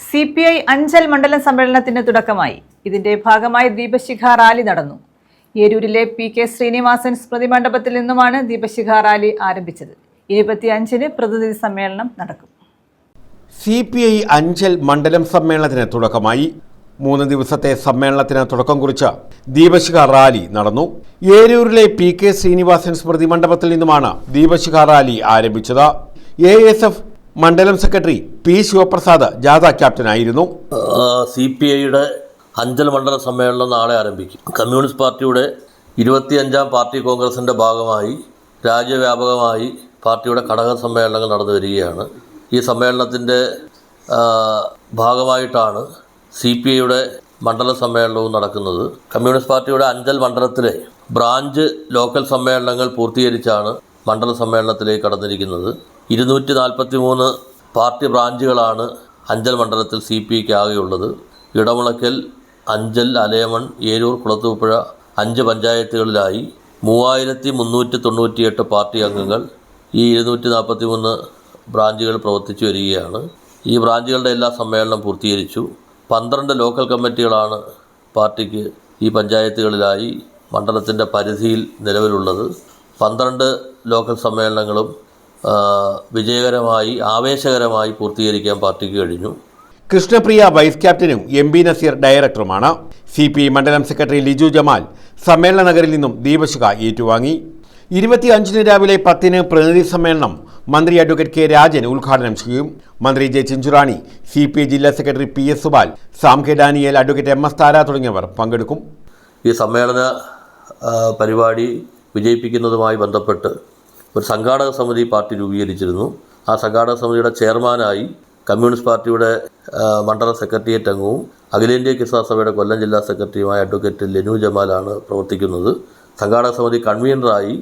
CPI Anchal മണ്ഡലം സമ്മേളനത്തിന് തുടക്കമായി. ഇതിന്റെ ഭാഗമായി ദീപശിഖ റാലി നടന്നു. ഏരൂരിലെ PK ശ്രീനിവാസൻ സ്മൃതി മണ്ഡപത്തിൽ നിന്നുമാണ് ദീപശിഖ റാലി ആരംഭിച്ചത്. 25-ന് പ്രതിനിധി സമ്മേളനം നടക്കും. CPI അഞ്ചൽ മണ്ഡലം സമ്മേളനത്തിന് തുടക്കമായി. 3 ദിവസത്തെ സമ്മേളനത്തിന് തുടക്കം കുറിച്ച് ദീപശിഖ റാലി നടന്നു. ഏരൂരിലെ PK ശ്രീനിവാസൻ സ്മൃതി മണ്ഡപത്തിൽ നിന്നുമാണ് ദീപശിഖ റാലി ആരംഭിച്ചത്. ASF മണ്ഡലം സെക്രട്ടറി P. ശിവപ്രസാദ് ജാഥ ക്യാപ്റ്റനായിരുന്നു. CPIയുടെ അഞ്ചൽ മണ്ഡല സമ്മേളനം നാളെ ആരംഭിക്കും. കമ്മ്യൂണിസ്റ്റ് പാർട്ടിയുടെ 25ാം പാർട്ടി കോൺഗ്രസിൻ്റെ ഭാഗമായി രാജ്യവ്യാപകമായി പാർട്ടിയുടെ ഘടക സമ്മേളനങ്ങൾ നടന്നു വരികയാണ്. ഈ സമ്മേളനത്തിൻ്റെ ഭാഗമായിട്ടാണ് CPIയുടെ മണ്ഡല സമ്മേളനവും നടക്കുന്നത്. കമ്മ്യൂണിസ്റ്റ് പാർട്ടിയുടെ അഞ്ചൽ മണ്ഡലത്തിലെ ബ്രാഞ്ച് ലോക്കൽ സമ്മേളനങ്ങൾ പൂർത്തീകരിച്ചാണ് മണ്ഡല സമ്മേളനത്തിലേക്ക് കടന്നിരിക്കുന്നത്. 243 പാർട്ടി ബ്രാഞ്ചുകളാണ് അഞ്ചൽ മണ്ഡലത്തിൽ CPIക്ക് ആകെയുള്ളത്. ഇടമുളയ്ക്കൽ, അഞ്ചൽ, അലയമൺ, ഏരൂർ, കുളത്തൂപ്പുഴ 5 പഞ്ചായത്തുകളിലായി 3398 പാർട്ടി അംഗങ്ങൾ ഈ 243 ബ്രാഞ്ചുകൾ പ്രവർത്തിച്ചു വരികയാണ്. ഈ ബ്രാഞ്ചുകളുടെ എല്ലാ സമ്മേളനം പൂർത്തീകരിച്ചു. 12 ലോക്കൽ കമ്മിറ്റികളാണ് പാർട്ടിക്ക് ഈ പഞ്ചായത്തുകളിലായി മണ്ഡലത്തിൻ്റെ പരിധിയിൽ നിലവിലുള്ളത്. 12 ലോക്കൽ സമ്മേളനങ്ങളും വിജയകരമായി ആവേശകരമായി പൂർത്തീകരിക്കാൻ പാർട്ടിക്ക് കഴിഞ്ഞു. കൃഷ്ണപ്രിയ വൈസ് ക്യാപ്റ്റനും MP നസീർ ഡയറക്ടറുമാണ്. CPI മണ്ഡലം സെക്രട്ടറി ലിജു ജമാൽ സമ്മേളന നഗറിൽ നിന്നും ദീപശിഖ ഏറ്റുവാങ്ങി. 25-ന് രാവിലെ 10-ന് പ്രതിനിധി സമ്മേളനം മന്ത്രി അഡ്വക്കേറ്റ് K. രാജൻ ഉദ്ഘാടനം ചെയ്യും. മന്ത്രി J. ചിഞ്ചുറാണി, CPI ജില്ലാ secretary PS. Subal, Sam K. Daniel, advocate MS. Thara തുടങ്ങിയവർ പങ്കെടുക്കും. ഈ സമ്മേളന പരിപാടി വിജയിപ്പിക്കുന്നതുമായി ബന്ധപ്പെട്ട് ഒരു സംഘാടക സമിതി പാർട്ടി രൂപീകരിച്ചിരുന്നു. ആ സംഘാടക സമിതിയുടെ ചെയർമാനായി കമ്മ്യൂണിസ്റ്റ് പാർട്ടിയുടെ മണ്ഡല സെക്രട്ടേറിയറ്റ് അംഗവും അഖിലേന്ത്യാ കിസാൻ സഭയുടെ കൊല്ലം ജില്ലാ സെക്രട്ടറിയുമായ അഡ്വക്കേറ്റ് ലെനു ജമാലാണ് പ്രവർത്തിക്കുന്നത്. സംഘാടക സമിതി കൺവീനറായി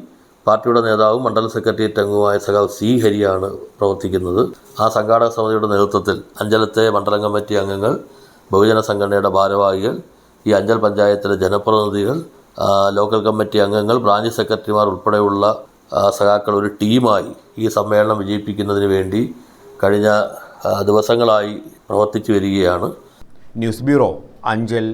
പാർട്ടിയുടെ നേതാവും മണ്ഡല സെക്രട്ടേറിയറ്റ് അംഗവുമായ സഖാവ് C. ഹരിയാണ് പ്രവർത്തിക്കുന്നത്. ആ സംഘാടക സമിതിയുടെ നേതൃത്വത്തിൽ അഞ്ചലത്തെ മണ്ഡലം കമ്മിറ്റി അംഗങ്ങൾ, ബഹുജന സംഘടനയുടെ ഭാരവാഹികൾ, ഈ അഞ്ചൽ പഞ്ചായത്തിലെ ജനപ്രതിനിധികൾ, ലോക്കൽ കമ്മിറ്റി അംഗങ്ങൾ, ബ്രാഞ്ച് സെക്രട്ടറിമാർ ഉൾപ്പെടെയുള്ള സഖാക്കൾ ഒരു ടീമായി ഈ സമ്മേളനം വിജയിപ്പിക്കുന്നതിന് വേണ്ടി കഴിഞ്ഞ ദിവസങ്ങളായി പ്രവർത്തിച്ചു വരികയാണ്. News bureau, Anchal.